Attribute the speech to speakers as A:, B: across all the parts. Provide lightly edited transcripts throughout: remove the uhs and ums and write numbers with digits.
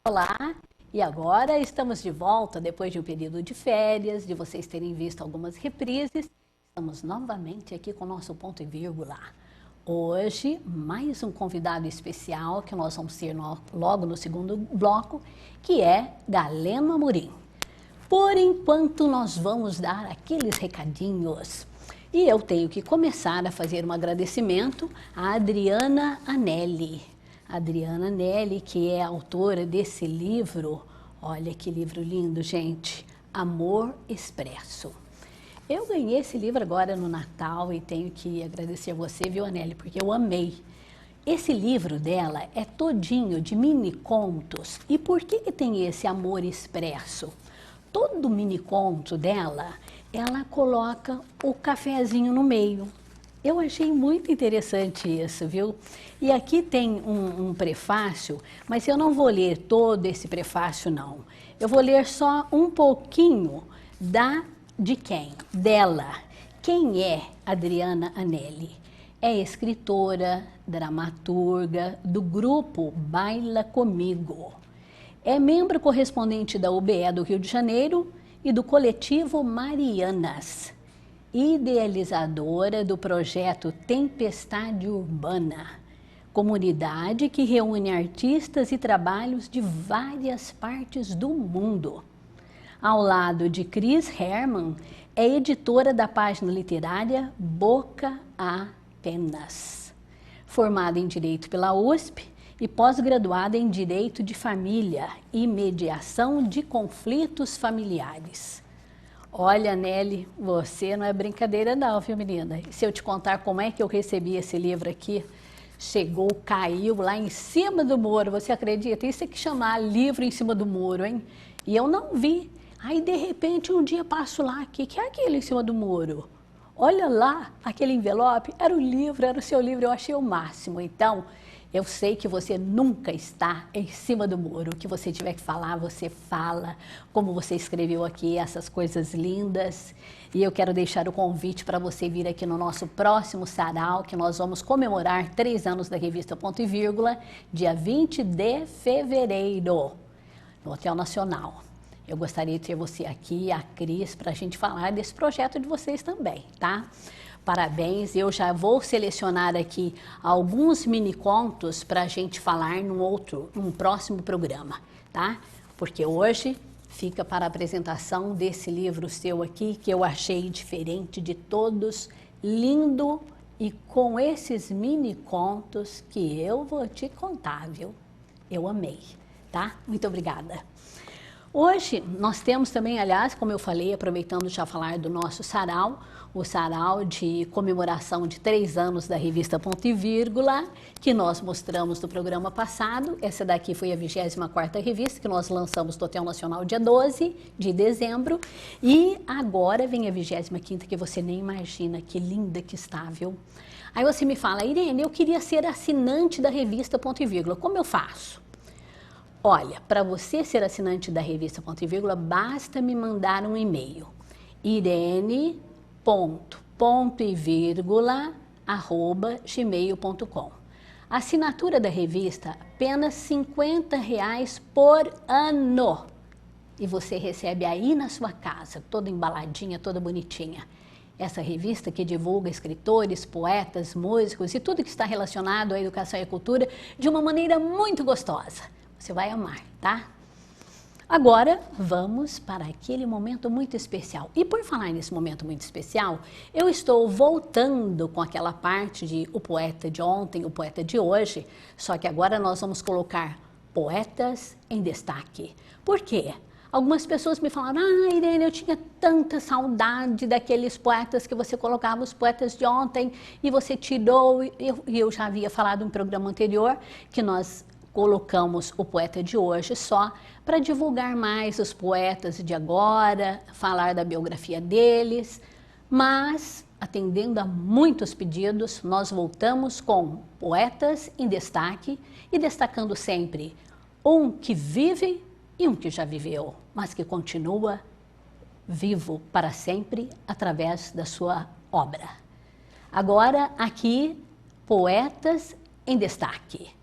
A: Olá, e agora estamos de volta depois de um período de férias, de vocês terem visto algumas reprises. Estamos novamente aqui com o nosso ponto e vírgula. Hoje, mais um convidado especial que nós vamos ter logo no segundo bloco, que é Galeno Amorim. Por enquanto, nós vamos dar aqueles recadinhos. E eu tenho que começar a fazer um agradecimento à Adriana Anelli. Adriana Anelli, que é autora desse livro, olha que livro lindo, gente, Amor Expresso. Eu ganhei esse livro agora no Natal e tenho que agradecer a você, viu, Anelli, porque eu amei. Esse livro dela é todinho de mini contos. E por que tem esse amor expresso? Todo mini conto dela, ela coloca o cafezinho no meio. Eu achei muito interessante isso, viu? E aqui tem um prefácio, mas eu não vou ler todo esse prefácio, não. Eu vou ler só um pouquinho de quem? Dela. Quem é Adriana Anelli? É escritora, dramaturga do grupo Baila Comigo. É membro correspondente da UBE do Rio de Janeiro e do coletivo Marianas. Idealizadora do projeto Tempestade Urbana, comunidade que reúne artistas e trabalhos de várias partes do mundo. Ao lado de Cris Herman, é editora da página literária Boca Apenas. Formada em Direito pela USP e pós-graduada em Direito de Família e Mediação de Conflitos Familiares. Olha, Nelly, você não é brincadeira não, viu, menina? Se eu te contar como é que eu recebi esse livro aqui, chegou, caiu lá em cima do muro, você acredita? Isso é que chamar livro em cima do muro, hein? E eu não vi. Aí, de repente, um dia passo lá, o que é aquilo em cima do muro? Olha lá, aquele envelope, era o livro, era o seu livro, eu achei o máximo. Então, eu sei que você nunca está em cima do muro. O que você tiver que falar, você fala. Como você escreveu aqui, essas coisas lindas. E eu quero deixar o convite para você vir aqui no nosso próximo sarau, que nós vamos comemorar 3 anos da revista Ponto e Vírgula, dia 20 de fevereiro, no Hotel Nacional. Eu gostaria de ter você aqui, a Cris, para a gente falar desse projeto de vocês também, tá? Parabéns, eu já vou selecionar aqui alguns mini contos para a gente falar num próximo programa, tá? Porque hoje fica para a apresentação desse livro seu aqui, que eu achei diferente de todos, lindo e com esses mini contos que eu vou te contar, viu? Eu amei, tá? Muito obrigada. Hoje nós temos também, aliás, como eu falei, aproveitando já falar do nosso sarau, o sarau de comemoração de 3 anos da revista Ponto e Vírgula, que nós mostramos no programa passado. Essa daqui foi a 24ª revista que nós lançamos no Hotel Nacional dia 12 de dezembro. E agora vem a 25ª, que você nem imagina que linda que está, viu? Aí você me fala, Irene, eu queria ser assinante da revista Ponto e Vírgula, como eu faço? Olha, para você ser assinante da revista Ponto e Vírgula, basta me mandar um e-mail, irene.pontoevírgula@gmail.com. A assinatura da revista, apenas R$50 por ano. E você recebe aí na sua casa, toda embaladinha, toda bonitinha. Essa revista que divulga escritores, poetas, músicos e tudo que está relacionado à educação e à cultura de uma maneira muito gostosa. Você vai amar, tá? Agora, vamos para aquele momento muito especial. E por falar nesse momento muito especial, eu estou voltando com aquela parte de o poeta de ontem, o poeta de hoje, só que agora nós vamos colocar poetas em destaque. Por quê? Algumas pessoas me falaram, Irene, eu tinha tanta saudade daqueles poetas que você colocava, os poetas de ontem, e você tirou, e eu já havia falado em um programa anterior, que nós colocamos o poeta de hoje só para divulgar mais os poetas de agora, falar da biografia deles, mas, atendendo a muitos pedidos, nós voltamos com poetas em destaque e destacando sempre um que vive e um que já viveu, mas que continua vivo para sempre através da sua obra. Agora, aqui, poetas em destaque.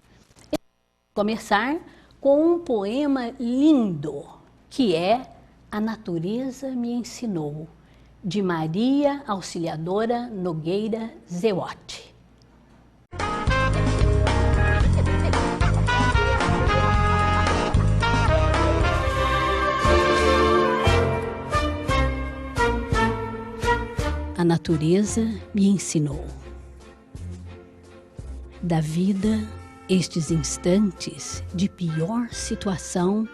A: Começar com um poema lindo, que é A Natureza Me Ensinou, de Maria Auxiliadora Nogueira Zeotti. A natureza me ensinou. Da vida, estes instantes de pior situação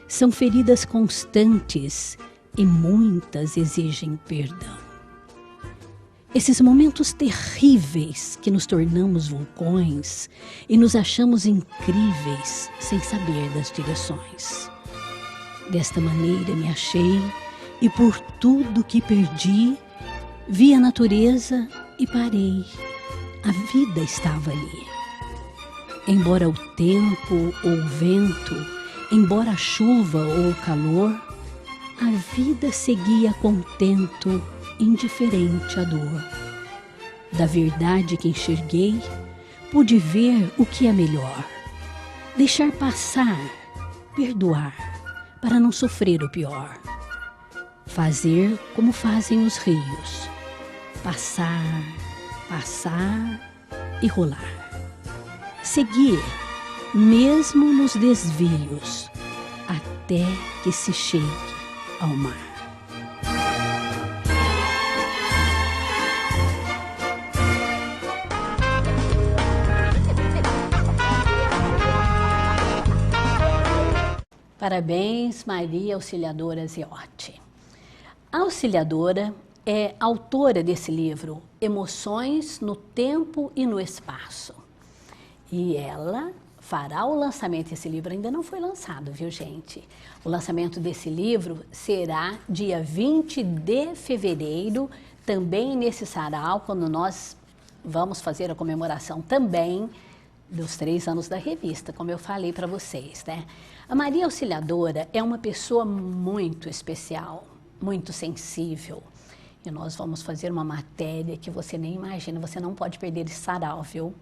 A: são feridas constantes e muitas exigem perdão. Esses momentos terríveis que nos tornamos vulcões e nos achamos incríveis sem saber das direções. Desta maneira me achei e por tudo que perdi, vi a natureza e parei. A vida estava ali. Embora o tempo ou o vento, embora a chuva ou o calor, a vida seguia contento, indiferente à dor. Da verdade que enxerguei, pude ver o que é melhor. Deixar passar, perdoar, para não sofrer o pior. Fazer como fazem os rios. Passar, passar e rolar. Seguir, mesmo nos desvios, até que se chegue ao mar. Parabéns, Maria Auxiliadora Zeotti. A Auxiliadora é autora desse livro, Emoções no Tempo e no Espaço. E ela fará o lançamento desse livro, ainda não foi lançado, viu, gente? O lançamento desse livro será dia 20 de fevereiro, também nesse sarau, quando nós vamos fazer a comemoração também dos 3 anos da revista, como eu falei para vocês, né? A Maria Auxiliadora é uma pessoa muito especial, muito sensível. E nós vamos fazer uma matéria que você nem imagina, você não pode perder esse sarau, viu?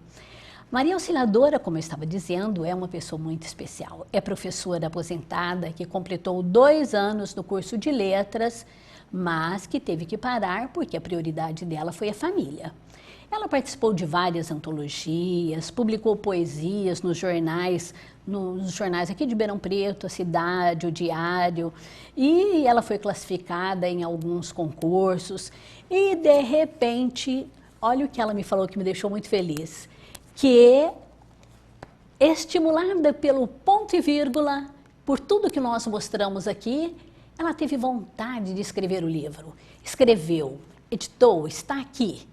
A: Maria Auxiliadora, como eu estava dizendo, é uma pessoa muito especial. É professora aposentada que completou 2 anos no curso de letras, mas que teve que parar porque a prioridade dela foi a família. Ela participou de várias antologias, publicou poesias nos jornais aqui de Ribeirão Preto, a Cidade, o Diário, e ela foi classificada em alguns concursos e, de repente, olha o que ela me falou que me deixou muito feliz, que, estimulada pelo ponto e vírgula, por tudo que nós mostramos aqui, ela teve vontade de escrever o livro. Escreveu, editou, está aqui.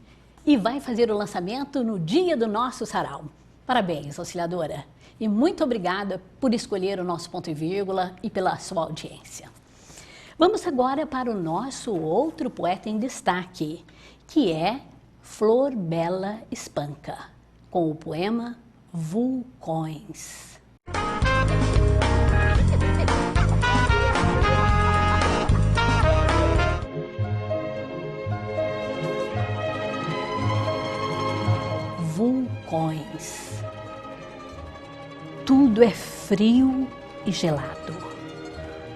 A: E vai fazer o lançamento no dia do nosso sarau. Parabéns, Auxiliadora. E muito obrigada por escolher o nosso ponto e vírgula e pela sua audiência. Vamos agora para o nosso outro poeta em destaque, que é Flor Bela Espanca, com o poema Vulcões. Vulcões. Tudo é frio e gelado.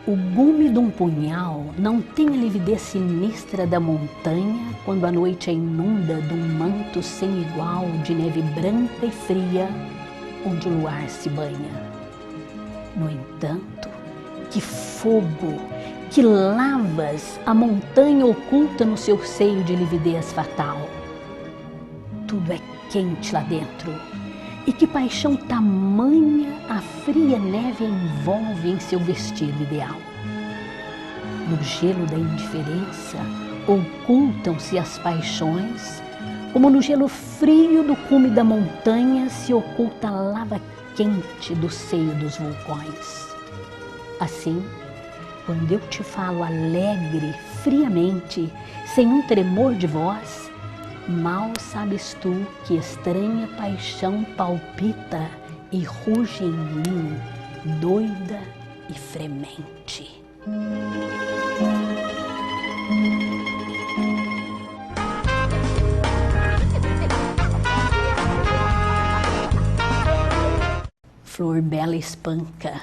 A: O gume de um punhal não tem a lividez sinistra da montanha quando a noite a inunda de um manto sem igual de neve branca e fria, onde o luar se banha. No entanto, que fogo, que lavas a montanha oculta no seu seio de lividez fatal. Tudo é quente lá dentro, e que paixão tamanha a fria neve envolve em seu vestido ideal. No gelo da indiferença ocultam-se as paixões, como no gelo frio do cume da montanha se oculta a lava quente do seio dos vulcões. Assim, quando eu te falo alegre, friamente, sem um tremor de voz, mal sabes tu que estranha paixão palpita e ruge em mim, doida e fremente. Flor Flor Bela Espanca.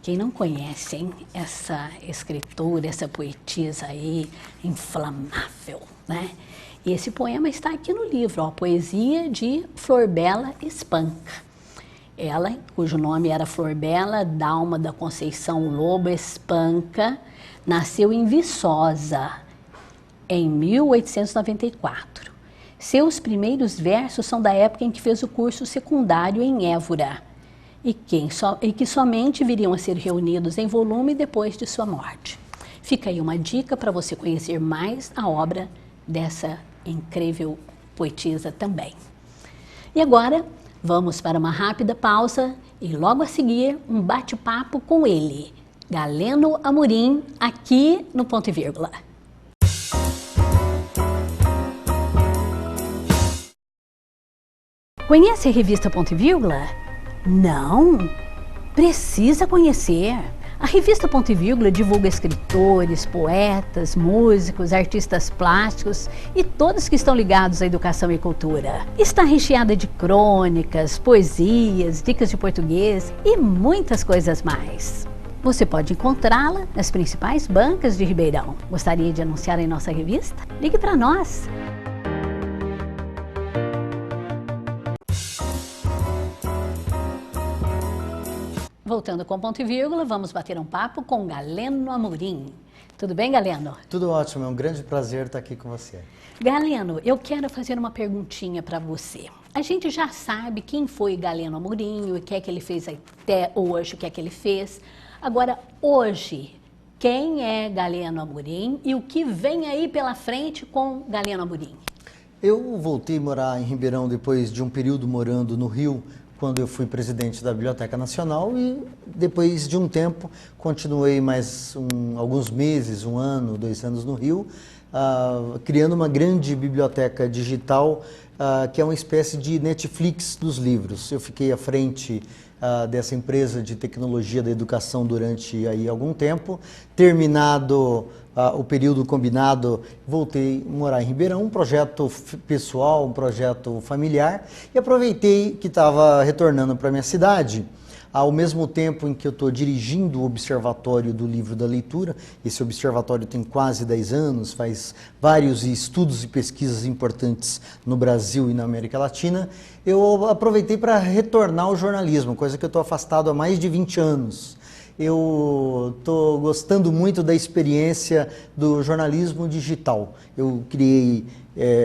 A: Quem não conhece, hein? Essa escritora, essa poetisa aí, inflamável, né? E esse poema está aqui no livro, ó, Poesia de Flor Bela Espanca. Ela, cujo nome era Flor Bela Dalma da Conceição Lobo Espanca, nasceu em Viçosa, em 1894. Seus primeiros versos são da época em que fez o curso secundário em Évora, e que somente viriam a ser reunidos em volume depois de sua morte. Fica aí uma dica para você conhecer mais a obra dessa incrível poetisa também. E agora, vamos para uma rápida pausa e logo a seguir um bate-papo com ele, Galeno Amorim, aqui no Ponto e Vírgula. Conhece a revista Ponto e Vírgula? Não? Precisa conhecer. A revista Ponto e Vírgula divulga escritores, poetas, músicos, artistas plásticos e todos que estão ligados à educação e cultura. Está recheada de crônicas, poesias, dicas de português e muitas coisas mais. Você pode encontrá-la nas principais bancas de Ribeirão. Gostaria de anunciar em nossa revista? Ligue para nós! Voltando com Ponto e Vírgula, vamos bater um papo com Galeno Amorim. Tudo bem, Galeno?
B: Tudo ótimo, é um grande prazer estar aqui com você.
A: Galeno, eu quero fazer uma perguntinha para você. A gente já sabe quem foi Galeno Amorim, o que é que ele fez até hoje, o que é que ele fez. Agora, hoje, quem é Galeno Amorim e o que vem aí pela frente com Galeno Amorim?
B: Eu voltei a morar em Ribeirão depois de um período morando no Rio, quando eu fui presidente da Biblioteca Nacional, e depois de um tempo continuei mais alguns meses, 1 ano, 2 anos no Rio, criando uma grande biblioteca digital que é uma espécie de Netflix dos livros. Eu fiquei à frente dessa empresa de tecnologia da educação durante aí algum tempo. Terminado o período combinado, voltei a morar em Ribeirão, um projeto pessoal, um projeto familiar, e aproveitei que estava retornando para a minha cidade, ao mesmo tempo em que eu estou dirigindo o Observatório do Livro da Leitura. Esse observatório tem quase 10 anos, faz vários estudos e pesquisas importantes no Brasil e na América Latina. Eu aproveitei para retornar ao jornalismo, coisa que eu estou afastado há mais de 20 anos. Eu estou gostando muito da experiência do jornalismo digital. Eu criei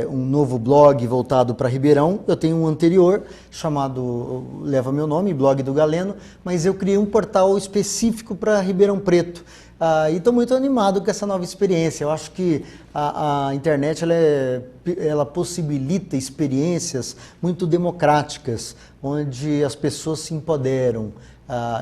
B: um novo blog voltado para Ribeirão. Eu tenho um anterior chamado, leva meu nome, Blog do Galeno, mas eu criei um portal específico para Ribeirão Preto. E estou muito animado com essa nova experiência. Eu acho que a internet ela possibilita experiências muito democráticas, onde as pessoas se empoderam.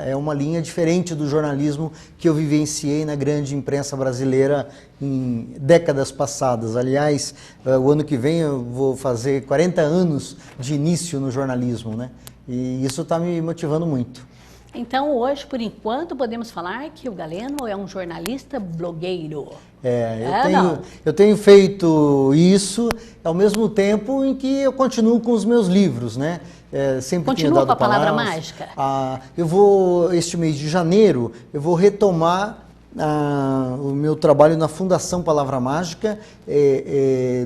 B: É uma linha diferente do jornalismo que eu vivenciei na grande imprensa brasileira em décadas passadas. Aliás, o ano que vem eu vou fazer 40 anos de início no jornalismo, né? E isso está me motivando muito.
A: Então, hoje, por enquanto, podemos falar que o Galeno é um jornalista blogueiro.
B: Eu tenho feito isso ao mesmo tempo em que eu continuo com os meus livros, né? Sempre
A: continua com a palavra mágica?
B: Este mês de janeiro, eu vou retomar o meu trabalho na Fundação Palavra Mágica,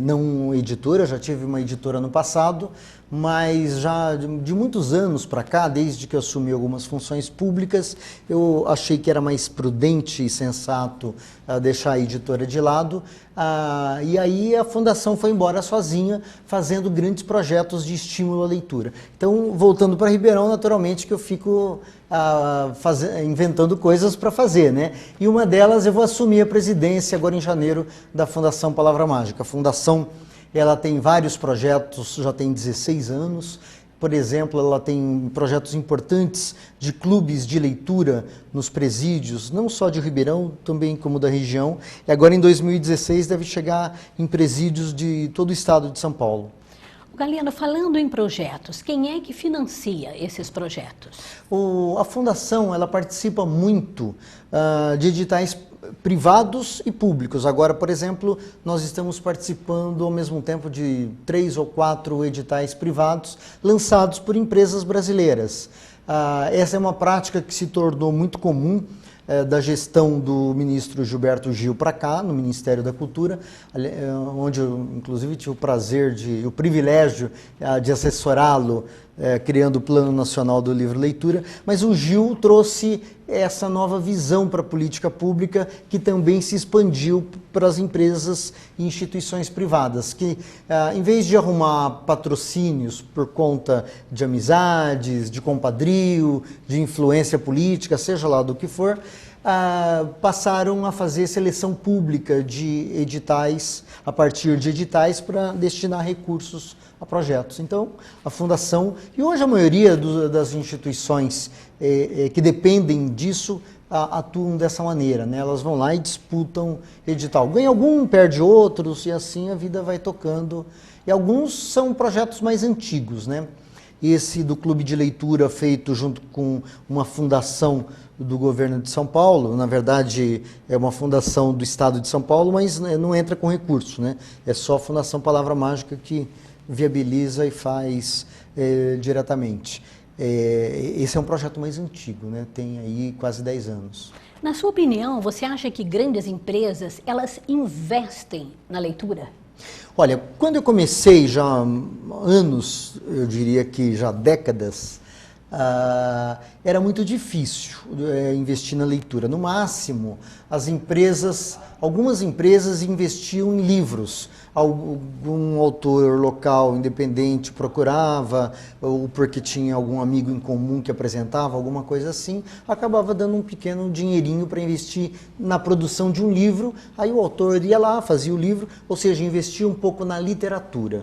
B: não editora, já tive uma editora no passado, mas já de muitos anos para cá, desde que eu assumi algumas funções públicas, eu achei que era mais prudente e sensato deixar a editora de lado, e aí a Fundação foi embora sozinha, fazendo grandes projetos de estímulo à leitura. Então, voltando para Ribeirão, naturalmente que eu fico inventando coisas para fazer, né? E uma delas, eu vou assumir a presidência agora em janeiro da Fundação Palavra Mágica. A Fundação, ela tem vários projetos, já tem 16 anos. Por exemplo, ela tem projetos importantes de clubes de leitura nos presídios, não só de Ribeirão, também como da região. E agora, em 2016, deve chegar em presídios de todo o estado de São Paulo.
A: Galeno, falando em projetos, quem é que financia esses projetos?
B: A Fundação, ela participa muito de editais privados e públicos. Agora, por exemplo, nós estamos participando ao mesmo tempo de 3 ou 4 editais privados lançados por empresas brasileiras. Essa é uma prática que se tornou muito comum da gestão do ministro Gilberto Gil para cá, no Ministério da Cultura, onde eu, inclusive, tive o prazer e o privilégio de assessorá-lo, criando o Plano Nacional do Livro Leitura, mas o Gil trouxe essa nova visão para a política pública que também se expandiu para as empresas e instituições privadas, que em vez de arrumar patrocínios por conta de amizades, de compadrio, de influência política, seja lá do que for, passaram a fazer seleção pública de editais, a partir de editais, para destinar recursos a projetos. Então, a Fundação, e hoje a maioria das instituições que dependem disso, atuam dessa maneira, né? Elas vão lá e disputam edital. Ganha algum, perde outros, e assim a vida vai tocando. E alguns são projetos mais antigos, né? Esse do Clube de Leitura, feito junto com uma fundação do governo de São Paulo, na verdade é uma fundação do estado de São Paulo, mas não entra com recurso, né? É só a Fundação Palavra Mágica que viabiliza e faz diretamente. Esse é um projeto mais antigo, né? Tem aí quase 10 anos.
A: Na sua opinião, você acha que grandes empresas, elas investem na leitura?
B: Olha, quando eu comecei já há anos, eu diria que já décadas, era muito difícil investir na leitura. No máximo, algumas empresas investiam em livros. Algum autor local independente procurava, ou porque tinha algum amigo em comum que apresentava, alguma coisa assim, acabava dando um pequeno dinheirinho para investir na produção de um livro. Aí o autor ia lá, fazia o livro, ou seja, investia um pouco na literatura.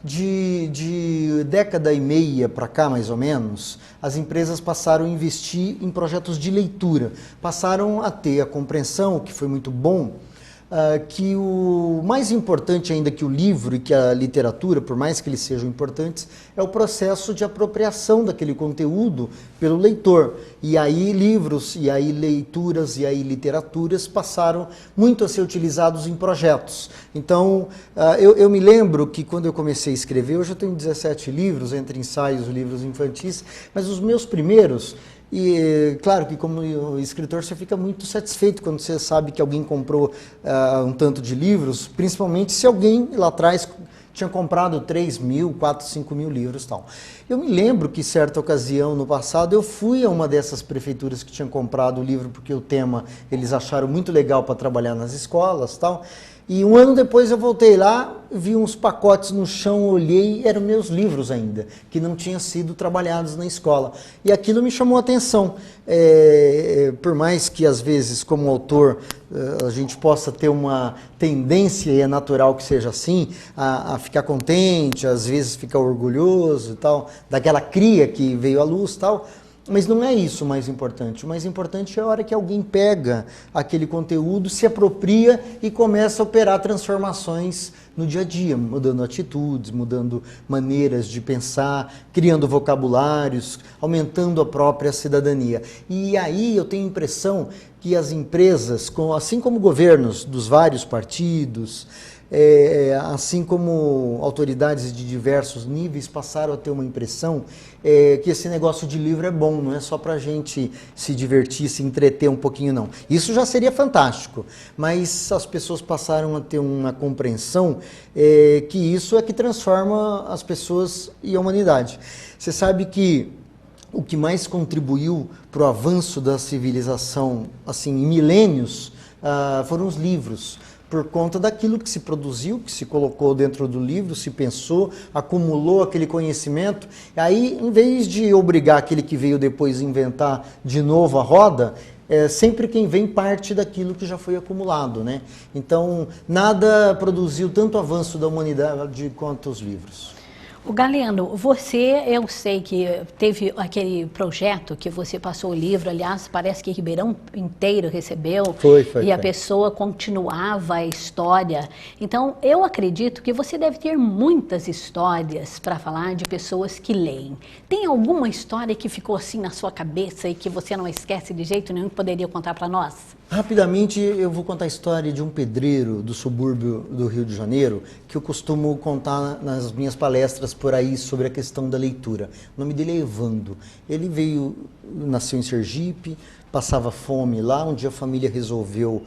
B: De década e meia para cá, mais ou menos, as empresas passaram a investir em projetos de leitura, passaram a ter a compreensão, o que foi muito bom, que o mais importante ainda que o livro e que a literatura, por mais que eles sejam importantes, é o processo de apropriação daquele conteúdo pelo leitor. E aí livros, e aí leituras, e aí literaturas passaram muito a ser utilizados em projetos. Então, eu me lembro que quando eu comecei a escrever, hoje eu tenho 17 livros, entre ensaios e livros infantis, mas os meus primeiros... E claro que como escritor você fica muito satisfeito quando você sabe que alguém comprou um tanto de livros, principalmente se alguém lá atrás tinha comprado 3.000, 4.000, 5.000 livros e tal. Eu me lembro que certa ocasião no passado eu fui a uma dessas prefeituras que tinham comprado o livro porque o tema eles acharam muito legal para trabalhar nas escolas e tal. E um ano depois eu voltei lá, vi uns pacotes no chão, olhei, eram meus livros ainda, que não tinham sido trabalhados na escola. E aquilo me chamou a atenção. Por mais que às vezes, como autor, a gente possa ter uma tendência, e é natural que seja assim, a ficar contente, às vezes ficar orgulhoso e tal, daquela cria que veio à luz e tal. Mas não é isso o mais importante. O mais importante é a hora que alguém pega aquele conteúdo, se apropria e começa a operar transformações no dia a dia, mudando atitudes, mudando maneiras de pensar, criando vocabulários, aumentando a própria cidadania. E aí eu tenho a impressão que as empresas, assim como governos dos vários partidos, assim como autoridades de diversos níveis passaram a ter uma impressão que esse negócio de livro é bom, não é só para a gente se divertir, se entreter um pouquinho, não. Isso já seria fantástico, mas as pessoas passaram a ter uma compreensão que isso é que transforma as pessoas e a humanidade. Você sabe que o que mais contribuiu para o avanço da civilização, assim, em milênios, foram os livros. Por conta daquilo que se produziu, que se colocou dentro do livro, se pensou, acumulou aquele conhecimento. Aí, em vez de obrigar aquele que veio depois inventar de novo a roda, sempre quem vem parte daquilo que já foi acumulado, né? Então, nada produziu tanto avanço da humanidade quanto os livros.
A: O Galeno, eu sei que teve aquele projeto que você passou o livro, aliás, parece que Ribeirão inteiro recebeu.
B: Foi.
A: A pessoa continuava a história. Então, eu acredito que você deve ter muitas histórias para falar de pessoas que leem. Tem alguma história que ficou assim na sua cabeça e que você não esquece de jeito nenhum que poderia contar para nós?
B: Rapidamente, eu vou contar a história de um pedreiro do subúrbio do Rio de Janeiro, que eu costumo contar nas minhas palestras por aí sobre a questão da leitura. O nome dele é Evandro. Ele nasceu em Sergipe, passava fome lá. Um dia a família resolveu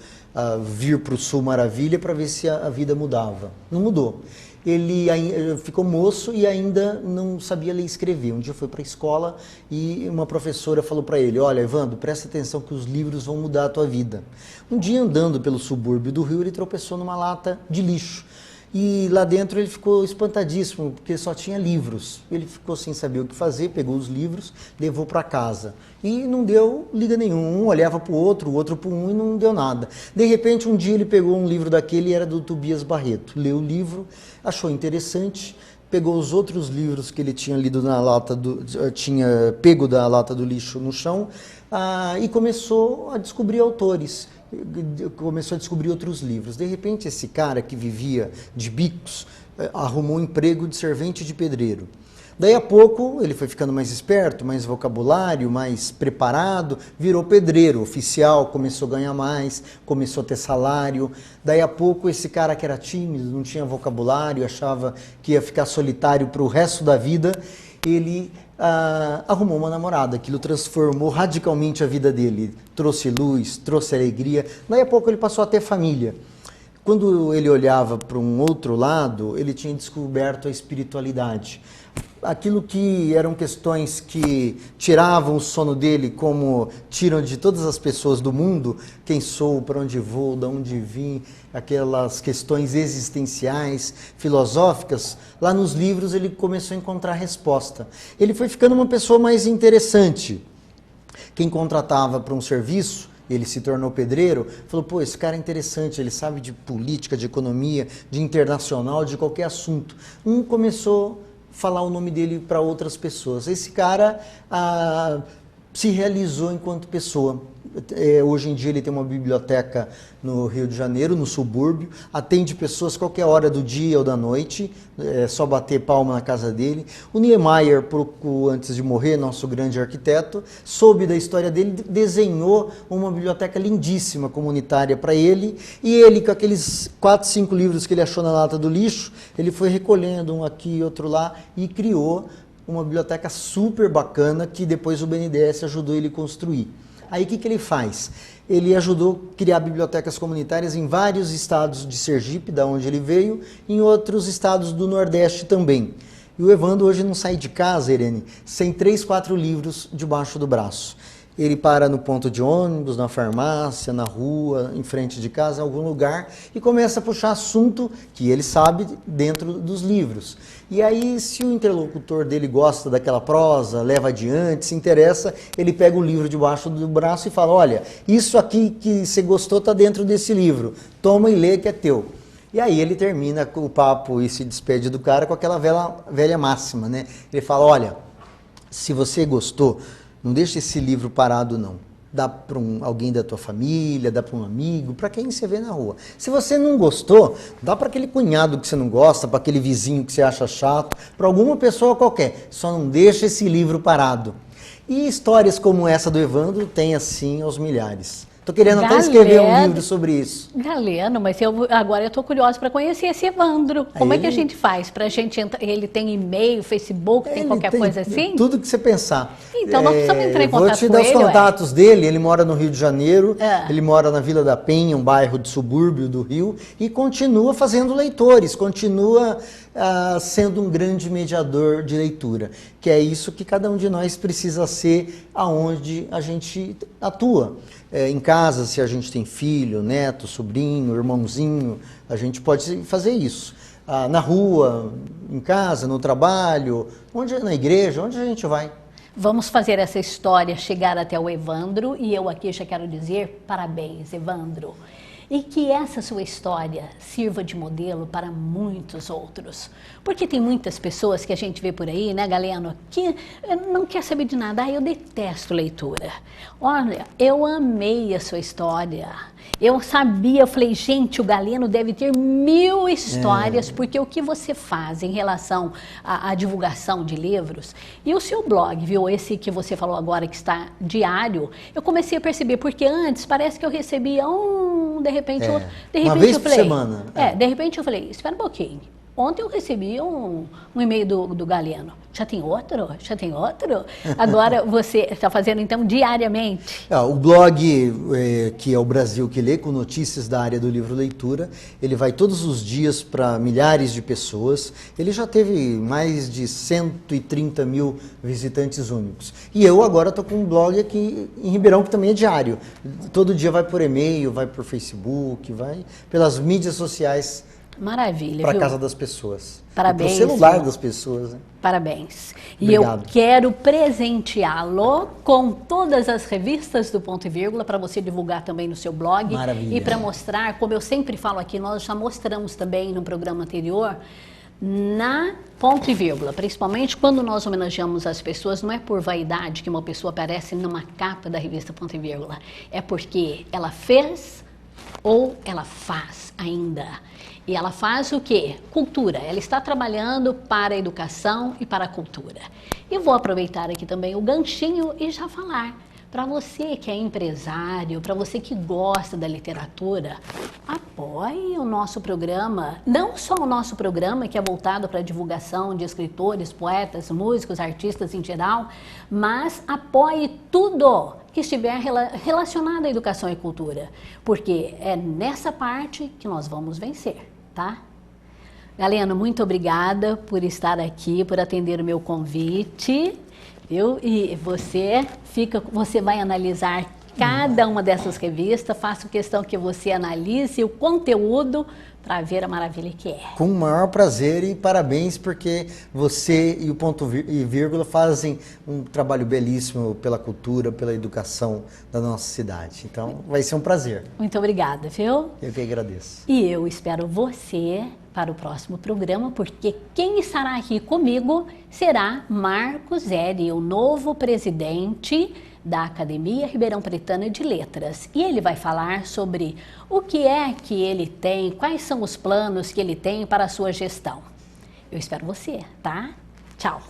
B: vir para o Sul Maravilha para ver se a vida mudava. Não mudou. Ele ficou moço e ainda não sabia ler e escrever. Um dia foi para a escola e uma professora falou para ele: olha, Evandro, presta atenção que os livros vão mudar a tua vida. Um dia, andando pelo subúrbio do Rio, ele tropeçou numa lata de lixo. E lá dentro ele ficou espantadíssimo, porque só tinha livros. Ele ficou sem saber o que fazer, pegou os livros, levou para casa. E não deu liga nenhum. Um olhava para o outro para um e não deu nada. De repente, um dia ele pegou um livro daquele, era do Tobias Barreto. Leu o livro, achou interessante, pegou os outros livros que ele tinha lido tinha pego da lata do lixo no chão, e começou a descobrir autores. Começou a descobrir outros livros. De repente, esse cara que vivia de bicos arrumou um emprego de servente de pedreiro. Daí a pouco ele foi ficando mais esperto, mais vocabulário, mais preparado, virou pedreiro oficial, começou a ganhar mais, começou a ter salário. Daí a pouco esse cara que era tímido, não tinha vocabulário, achava que ia ficar solitário para o resto da vida, ele arrumou uma namorada. Aquilo transformou radicalmente a vida dele, trouxe luz, trouxe alegria. Daí a pouco ele passou a ter família. Quando ele olhava para um outro lado, ele tinha descoberto a espiritualidade. Aquilo que eram questões que tiravam o sono dele, como tiram de todas as pessoas do mundo, quem sou, para onde vou, de onde vim, aquelas questões existenciais, filosóficas, lá nos livros ele começou a encontrar resposta. Ele foi ficando uma pessoa mais interessante. Quem contratava para um serviço, ele se tornou pedreiro, falou: pô, esse cara é interessante, ele sabe de política, de economia, de internacional, de qualquer assunto. Começou falar o nome dele para outras pessoas. Esse cara se realizou enquanto pessoa. Hoje em dia ele tem uma biblioteca no Rio de Janeiro, no subúrbio, atende pessoas qualquer hora do dia ou da noite, é só bater palma na casa dele. O Niemeyer, pouco antes de morrer, nosso grande arquiteto, soube da história dele, desenhou uma biblioteca lindíssima, comunitária para ele, e ele, com aqueles 4, 5 livros que ele achou na lata do lixo, ele foi recolhendo um aqui e outro lá e criou uma biblioteca super bacana que depois o BNDES ajudou ele a construir. Aí o que ele faz? Ele ajudou a criar bibliotecas comunitárias em vários estados de Sergipe, da onde ele veio, e em outros estados do Nordeste também. E o Evandro hoje não sai de casa, Irene, sem 3, 4 livros debaixo do braço. Ele para no ponto de ônibus, na farmácia, na rua, em frente de casa, em algum lugar, e começa a puxar assunto que ele sabe dentro dos livros. E aí, se o interlocutor dele gosta daquela prosa, leva adiante, se interessa, ele pega o livro debaixo do braço e fala: olha, isso aqui que você gostou está dentro desse livro, toma e lê que é teu. E aí ele termina o papo e se despede do cara com aquela velha máxima, né? Ele fala: olha, se você gostou, não deixa esse livro parado, não. Dá para alguém da tua família, dá para um amigo, para quem você vê na rua. Se você não gostou, dá para aquele cunhado que você não gosta, para aquele vizinho que você acha chato, para alguma pessoa qualquer. Só não deixa esse livro parado. E histórias como essa do Evandro tem assim aos milhares. Estou querendo até escrever um livro sobre isso.
A: Galeno, mas agora eu estou curiosa para conhecer esse Evandro. Como é que a gente faz? Para a gente entrar, ele tem e-mail, Facebook, tem qualquer coisa assim?
B: Tudo que você pensar.
A: Então nós precisamos entrar em contato com ele.
B: Vou te dar os contatos dele. Ele mora no Rio de Janeiro, ele mora na Vila da Penha, um bairro de subúrbio do Rio, e continua fazendo leitores, continua sendo um grande mediador de leitura, que é isso que cada um de nós precisa ser aonde a gente atua. Em casa, se a gente tem filho, neto, sobrinho, irmãozinho, a gente pode fazer isso. Na rua, em casa, no trabalho, na igreja, onde a gente vai.
A: Vamos fazer essa história chegar até o Evandro, e eu aqui já quero dizer parabéns, Evandro. E que essa sua história sirva de modelo para muitos outros. Porque tem muitas pessoas que a gente vê por aí, né, Galeno, que não quer saber de nada. Eu detesto leitura. Olha, eu amei a sua história. Eu sabia, eu falei, gente, o Galeno deve ter 1000 histórias, porque o que você faz em relação à divulgação de livros, e o seu blog, viu, esse que você falou agora que está diário, eu comecei a perceber, porque antes parece que eu recebia de repente, outro, de repente
B: uma vez
A: eu
B: por
A: falei,
B: semana.
A: De repente eu falei, espera um pouquinho. Ontem eu recebi um e-mail do Galeno. Já tem outro? Já tem outro? Agora você está fazendo então diariamente?
B: O blog, que é o Brasil que Lê, com notícias da área do livro leitura, ele vai todos os dias para milhares de pessoas. Ele já teve mais de 130 mil visitantes únicos. E eu agora estou com um blog aqui em Ribeirão, que também é diário. Todo dia vai por e-mail, vai por Facebook, vai pelas mídias sociais.
A: Maravilha,
B: para casa das pessoas.
A: Parabéns.
B: Para o celular das pessoas. Né?
A: Parabéns.
B: Obrigado.
A: E eu quero presenteá-lo com todas as revistas do Ponto e Vírgula para você divulgar também no seu blog.
B: Maravilha.
A: E para mostrar, como eu sempre falo aqui, nós já mostramos também no programa anterior, na Ponto e Vírgula, principalmente quando nós homenageamos as pessoas, não é por vaidade que uma pessoa aparece numa capa da revista Ponto e Vírgula, é porque ela fez ou ela faz ainda. E ela faz o quê? Cultura. Ela está trabalhando para a educação e para a cultura. E vou aproveitar aqui também o ganchinho e já falar. Para você que é empresário, para você que gosta da literatura, apoie o nosso programa. Não só o nosso programa, que é voltado para a divulgação de escritores, poetas, músicos, artistas em geral, mas apoie tudo que estiver relacionado à educação e cultura. Porque é nessa parte que nós vamos vencer, tá? Galeno, muito obrigada por estar aqui, por atender o meu convite. E você vai analisar cada uma dessas revistas. Faço questão que você analise o conteúdo para ver a maravilha que é.
B: Com o maior prazer e parabéns, porque você e o Ponto e Vírgula fazem um trabalho belíssimo pela cultura, pela educação da nossa cidade. Então, vai ser um prazer.
A: Muito obrigada, viu?
B: Eu que agradeço.
A: E eu espero você para o próximo programa, porque quem estará aqui comigo será Marcos Eri, o novo presidente da Academia Ribeirão Pretana de Letras. E ele vai falar sobre o que é que ele tem, quais são os planos que ele tem para a sua gestão. Eu espero você, tá? Tchau!